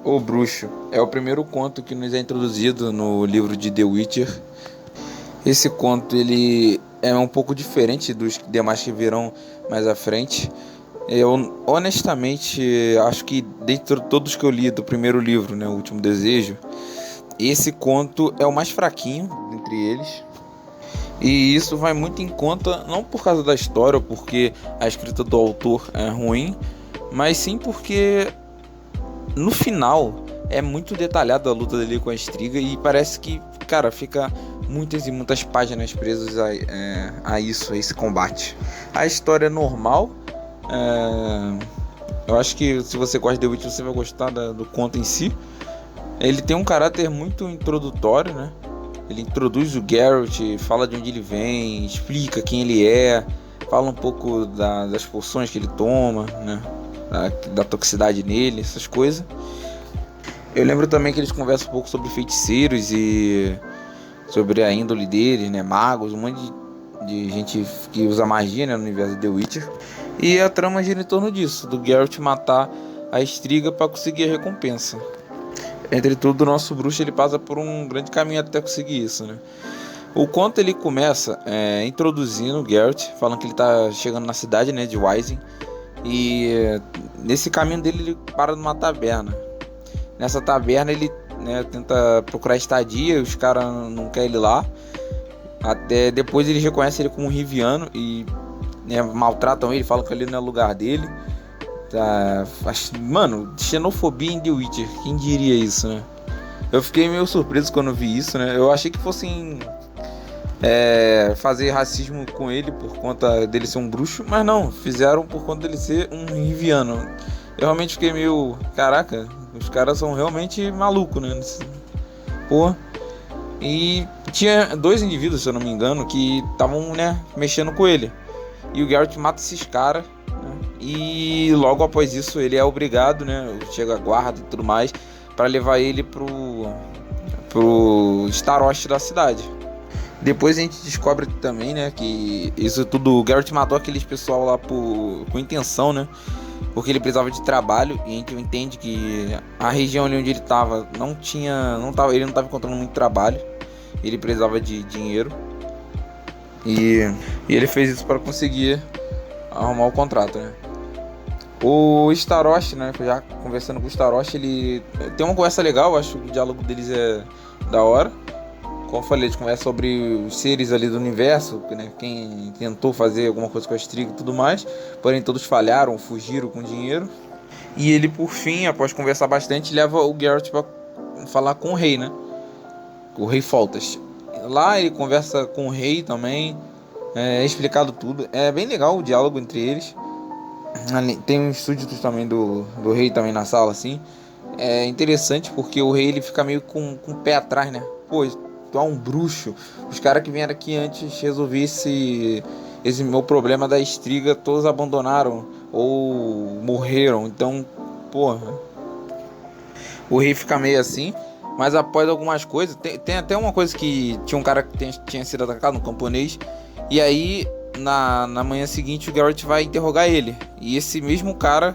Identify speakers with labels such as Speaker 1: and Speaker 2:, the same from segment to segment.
Speaker 1: O Bruxo é o primeiro conto que nos é introduzido no livro de The Witcher. Esse conto ele é um pouco diferente dos demais que virão mais à frente. Eu honestamente acho que dentre todos que eu li do primeiro livro, né, O Último Desejo, esse conto é o mais fraquinho entre eles. E isso vai muito em conta, não por causa da história ou porque a escrita do autor é ruim, mas sim porque no final é muito detalhada a luta dele com a Striga e parece que, cara, fica muitas e muitas páginas presas a isso, a esse combate. A história é normal. Eu acho que se você gosta de The Witcher, você vai gostar do conto em si. Ele tem um caráter muito introdutório, né? Ele introduz o Geralt, fala de onde ele vem, explica quem ele é, fala um pouco das poções que ele toma, né? Da toxicidade nele, essas coisas. Eu lembro também que eles conversam um pouco sobre feiticeiros e sobre a índole deles, né? Magos, um monte de gente que usa magia, né, no universo de The Witcher. E a trama gira em torno disso, do Geralt matar a Striga para conseguir a recompensa. Entretudo, o nosso bruxo ele passa por um grande caminho até conseguir isso, né? O conto ele começa introduzindo o Geralt, falando que ele está chegando na cidade, né, de Wyzen. E nesse caminho dele ele para numa taberna. Nessa taberna ele, né, tenta procurar estadia, os caras não querem ele lá. Até depois eles reconhecem ele como um Riviano e, né, maltratam ele, falam que ali não é lugar dele. Tá, mano, xenofobia em The Witcher, quem diria isso, né? Eu fiquei meio surpreso quando vi isso, né? Eu achei que fossem fazer racismo com ele por conta dele ser um bruxo, mas não, fizeram por conta dele ser um Riviano. Eu realmente fiquei meio, caraca, os caras são realmente malucos, né? Pô. E tinha dois indivíduos, se eu não me engano, que estavam, né, mexendo com ele. E o Geralt mata esses caras. E logo após isso ele é obrigado, né? Chega a guarda e tudo mais para levar ele pro Starost da cidade. Depois a gente descobre também, né, que isso tudo, o Geralt matou aqueles pessoal lá com intenção, né? Porque ele precisava de trabalho e a gente entende que a região ali onde ele estava ele não estava encontrando muito trabalho. Ele precisava de dinheiro. E ele fez isso para conseguir arrumar o contrato, né? O Starost, né, já conversando com o Starost, ele tem uma conversa legal, acho que o diálogo deles é da hora. Como eu falei, eles conversam sobre os seres ali do universo, né, quem tentou fazer alguma coisa com a Striga e tudo mais, porém todos falharam, fugiram com dinheiro. E ele, por fim, após conversar bastante, leva o Geralt para falar com o rei, né, o rei Foltest. Lá ele conversa com o rei também, é explicado tudo, é bem legal o diálogo entre eles. Tem uns súditos também do rei também na sala, assim. É interessante porque o rei ele fica meio com o pé atrás, né? Pô, tu é um bruxo. Os caras que vieram aqui antes resolver esse meu problema da Striga, todos abandonaram ou morreram. Então, porra. O rei fica meio assim. Mas após algumas coisas, tem até uma coisa que tinha um cara que tinha sido atacado, um camponês. E aí na manhã seguinte o Geralt vai interrogar ele. E esse mesmo cara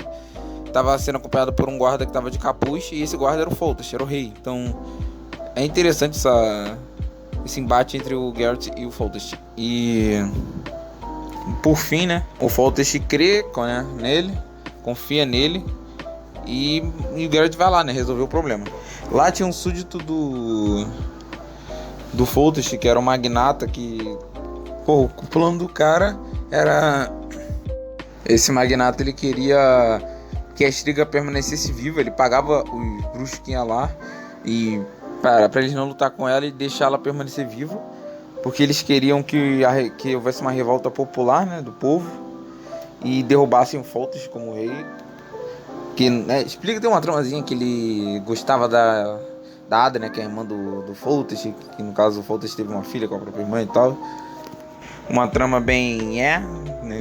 Speaker 1: estava sendo acompanhado por um guarda que estava de capuz. E esse guarda era o Foltest, era o rei. Então é interessante esse embate entre o Geralt e o Foltest. E por fim, né, o Foltest crê, né, nele, confia nele. E o Geralt vai lá, né, resolver o problema. Lá tinha um súdito do Foltest, que era um magnata que... Pô, o plano do cara era... Esse magnata, ele queria que a Striga permanecesse viva. Ele pagava os bruxos que iam lá e para eles não lutar com ela e deixar ela permanecer viva, porque eles queriam que houvesse uma revolta popular, né, do povo, e derrubassem o Foltest como rei. Que, né, explica, tem uma tramazinha que ele gostava da Ada, né, que é a irmã do Foltest, que no caso o Foltest teve uma filha com a própria irmã e tal. Uma trama bem né,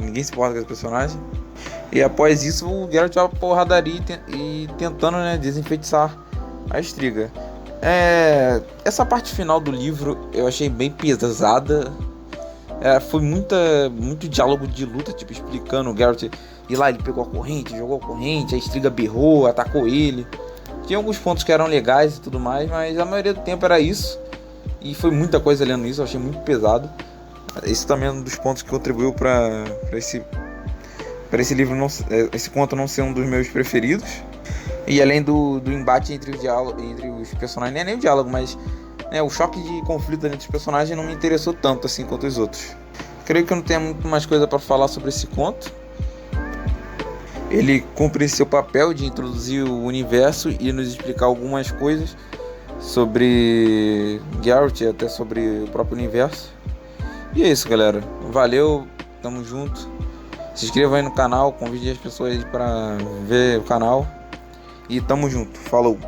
Speaker 1: ninguém se importa com esse personagem. E após isso o Geralt vai pra porradaria e tentando, né, desenfeitiçar a Striga. Essa parte final do livro eu achei bem pesada. Foi muito diálogo de luta, tipo, explicando o Geralt. E lá ele pegou a corrente, jogou a corrente, a Striga berrou, atacou ele. Tinha alguns pontos que eram legais e tudo mais, mas a maioria do tempo era isso. E foi muita coisa lendo isso, eu achei muito pesado. Esse também é um dos pontos que contribuiu para esse livro, esse conto não ser um dos meus preferidos. E além do embate entre os personagens, nem é nem o diálogo, mas o choque de conflito entre os personagens não me interessou tanto assim quanto os outros. Creio que eu não tenho muito mais coisa para falar sobre esse conto. Ele cumpre seu papel de introduzir o universo e nos explicar algumas coisas sobre Geralt e até sobre o próprio universo. E é isso, galera. Valeu, tamo junto. Se inscreva aí no canal, convide as pessoas para ver o canal. E tamo junto. Falou!